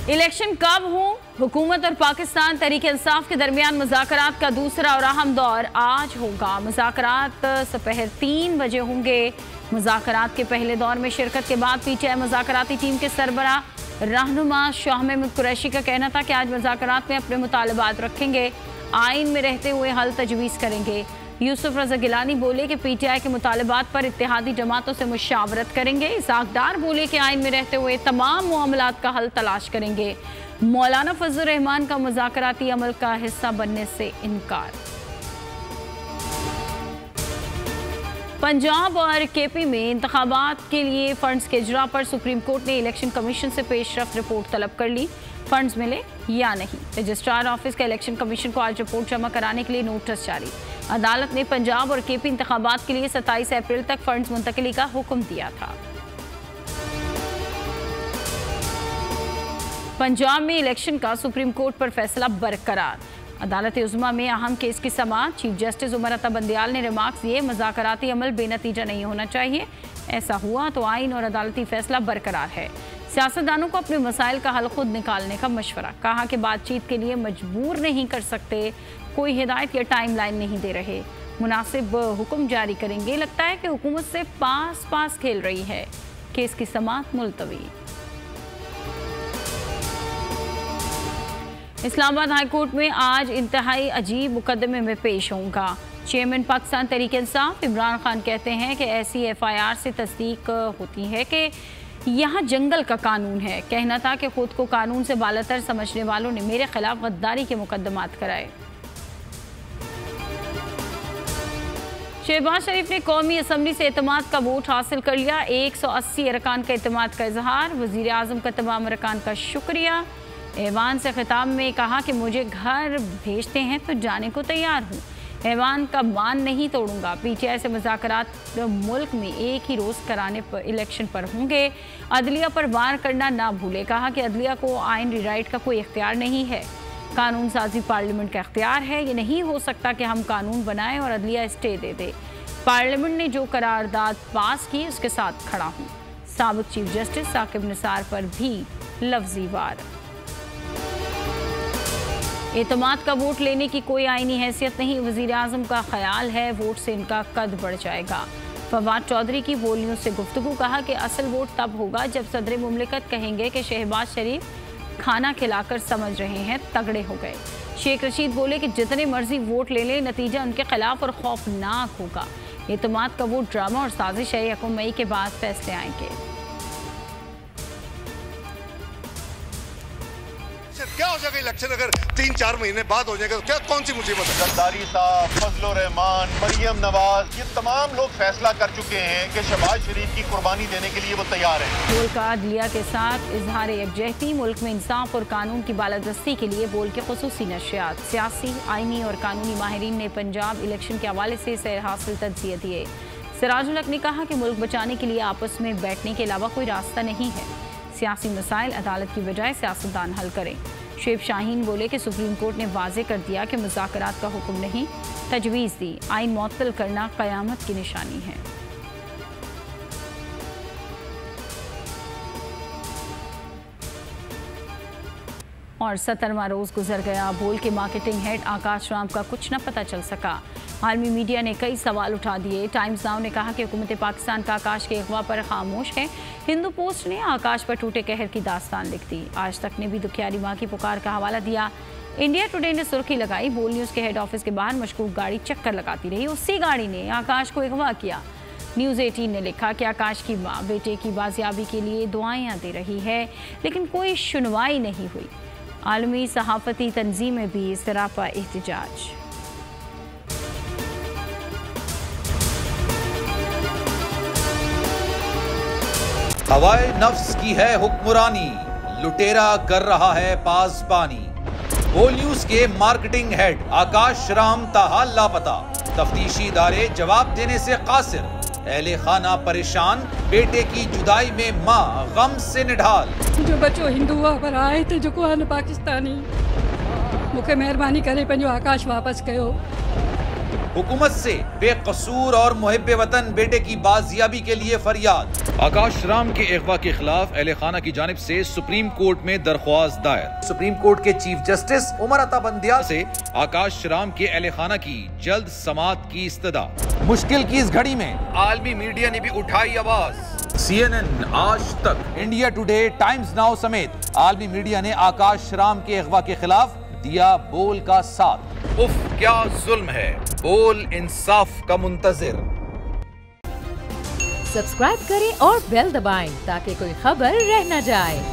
Election कब हो? हुकूमत और पाकिस्तान तहरीक इंसाफ के दरमियान मुज़ाकरात का दूसरा और अहम दौर आज होगा। मुज़ाकरात दोपहर 3 बजे होंगे। मुज़ाकरात के पहले दौर में शिरकत के बाद पीटीआई मुज़ाकराती टीम के सरबराह रहनुमा शाह महमूद कुरैशी का कहना था कि आज मुज़ाकरात में अपने मुतालबात रखेंगे, आइन में रहते हुए हल तजवीज़ करेंगे। यूसुफ रज़ा गिलानी बोले कि पीटीआई के मुतालबात पर इत्तेहादी जमातों से मुशावरत करेंगे। इसाक डार बोले कि आइन में रहते हुए तमाम मामलात का हल तलाश करेंगे। मौलाना फजलुर रहमान का मुज़ाकराती अमल का हिस्सा बनने से इनकार। पंजाब और केपी में इंतखाबात के लिए फंड्स के इजरा पर सुप्रीम कोर्ट ने इलेक्शन कमीशन से पेशरफ्त रिपोर्ट तलब कर ली। फंड्स मिले या नहीं, रजिस्ट्रार ऑफिस का इलेक्शन कमीशन को आज रिपोर्ट जमा कराने के लिए नोटिस जारी। अदालत ने पंजाब और केपी इंतखाबात के लिए 27 अप्रैल तक फंड्स मुंतकिली का हुक्म दिया था। पंजाब में इलेक्शन का सुप्रीम कोर्ट पर फैसला बरकरार। अदालत उज़्मा में अहम केस की समाअत। चीफ जस्टिस उमर अता बंदियाल ने रिमार्क्स दिए, मुज़ाकराती अमल बेनतीजा नहीं होना चाहिए, ऐसा हुआ तो आइन और अदालती फैसला बरकरार है। सियासतदानों को अपने मसाइल का हल खुद निकालने का मशवरा। कहा कि बातचीत के लिए मजबूर नहीं कर सकते, कोई हिदायत या टाइम लाइन नहीं दे रहे, मुनासिब हुक्म जारी करेंगे। लगता है कि हुकूमत से पास खेल रही है। केस की समाअत मुलतवी। इस्लामाबाद हाई कोर्ट में आज इंतहाई अजीब मुकदमे में पेश होगा। चेयरमैन पाकिस्तान तहरीक इंसाफ इमरान खान कहते हैं कि ऐसी FIR से तस्दीक होती है कि यहाँ जंगल का कानून है। कहना था कि खुद को कानून से बालातर समझने वालों ने मेरे खिलाफ गद्दारी के मुकदमात कराए। शहबाज शरीफ ने कौमी असम्बली से एतमाद का वोट हासिल कर लिया। 180 अरकान का एतमाद का इजहार। वज़ीर आज़म का तमाम अरकान का शुक्रिया। ऐवान से खिताब में कहा कि मुझे घर भेजते हैं तो जाने को तैयार हूँ, ऐवान का मान नहीं तोड़ूंगा। पीटीआई से मुज़ाकरात मुल्क में एक ही रोज़ कराने पर इलेक्शन पर होंगे। अदलिया पर वार करना ना भूले। कहा कि अदलिया को आइन रिराइट का कोई इख्तियार नहीं है, कानून साजी पार्लियामेंट का इख्तियार है। ये नहीं हो सकता कि हम कानून बनाएं और अदलिया स्टे दे दे। पार्लियामेंट ने जो करारदाद पास की उसके साथ खड़ा हूँ। साबिक चीफ जस्टिस साकिब निसार पर भी लफ्जी वार। एतमाद का वोट लेने की कोई आईनी हैसियत नहीं। वज़ीर आज़म का ख्याल है वोट से इनका कद बढ़ जाएगा। फवाद चौधरी की बोलियों से गुफ्तगू। कहा कि असल वोट तब होगा जब सदर मुमलिकत कहेंगे कि शहबाज शरीफ खाना खिलाकर समझ रहे हैं तगड़े हो गए। शेख रशीद बोले कि जितने मर्जी वोट ले लें नतीजा उनके खिलाफ और खौफनाक होगा। एतमाद का वोट ड्रामा और साजिश है। 1 मई के बाद फैसले आएंगे। क्या हो जाएगा इलेक्शन अगर 3-4 महीने बाद हो जाएगा तो क्या कौन सी मुसीबत है? जरदारी साहब, फजलुर रहमान, मरियम नवाज, ये तमाम लोग फैसला कर चुके हैं कि शहबाज शरीफ की कुर्बानी देने के लिए वो तैयार हैं। बोल का अदलिया के साथ इजहार यकजहती। मुल्क में इंसाफ और कानून की बालादस्ती के लिए बोल के खुसूसी नशियात। सियासी, आइनी और कानूनी माहिरीन ने पंजाब इलेक्शन के हवाले से सैर हासिल तज्जिए दिए। सिराजुल हक ने कहा कि मुल्क बचाने के लिए आपस में बैठने के अलावा कोई रास्ता नहीं है। सियासी मसाइल अदालत की बजाय सियासतदान हल करें। शेब शाहीन बोले कि सुप्रीम कोर्ट ने वाजे कर दिया कि मुज़ाकरात का हुक्म नहीं, तजवीज़ दी। आइन मुअत्तल करना क़यामत की निशानी है। और 17वां रोज़ गुजर गया। बोल के मार्केटिंग हेड आकाश राम का कुछ न पता चल सका। आलमी मीडिया ने कई सवाल उठा दिए। टाइम्स नाउ ने कहा कि हुकूमत पाकिस्तान का आकाश के अगवा पर खामोश है। हिंदू पोस्ट ने आकाश पर टूटे कहर की दास्तान लिख दी। आज तक ने भी दुखियारी माँ की पुकार का हवाला दिया। इंडिया टुडे ने सुर्खी लगाई, बोल न्यूज़ के हेड ऑफिस के बाहर मशकूक गाड़ी चक्कर लगाती रही, उसी गाड़ी ने आकाश को अगवा किया। न्यूज़ 18 ने लिखा कि आकाश की माँ बेटे की बाजियाबी के लिए दुआएं दे रही है, लेकिन कोई सुनवाई नहीं हुई। आलमी सहाफ़ती तंजीमें भी इस तरह पर एहतजाज। हवाए नफ्स की है हुक्मरानी, लुटेरा कर रहा है पासबानी। बोल न्यूज के मार्केटिंग हेड आकाश राम ताहाल लापता। तफ्तीशी इदारे जवाब देने से कासिर। अहले खाना परेशान, बेटे की जुदाई में माँ गम से निढाल। जो बच्चो हिंदू पर आए थे जो को पाकिस्तानी, मुझे मेहरबानी करे पंहिंजो आकाश वापस कयो। हुकूमत से बेकसूर और मुहिब्बे वतन बेटे की बाजियाबी के लिए फरियाद। आकाश राम के अगवा के खिलाफ अहले खाना की जानिब से सुप्रीम कोर्ट में दरख्वास्त दायर। सुप्रीम कोर्ट के चीफ जस्टिस उमर अता बंदियाल से आकाश राम के अहले खाना की जल्द समाअत की इस्तदा। मुश्किल की इस घड़ी में आलमी मीडिया ने भी उठाई आवाज। CNN, आज तक, इंडिया टुडे, टाइम्स नाउ समेत आलमी मीडिया ने आकाश राम के अगवा के खिलाफ दिया बोल का साथ। उफ, क्या जुल्म है, बोल इंसाफ का मुंतजिर। सब्सक्राइब करें और बेल दबाएं ताकि कोई खबर रह न जाए।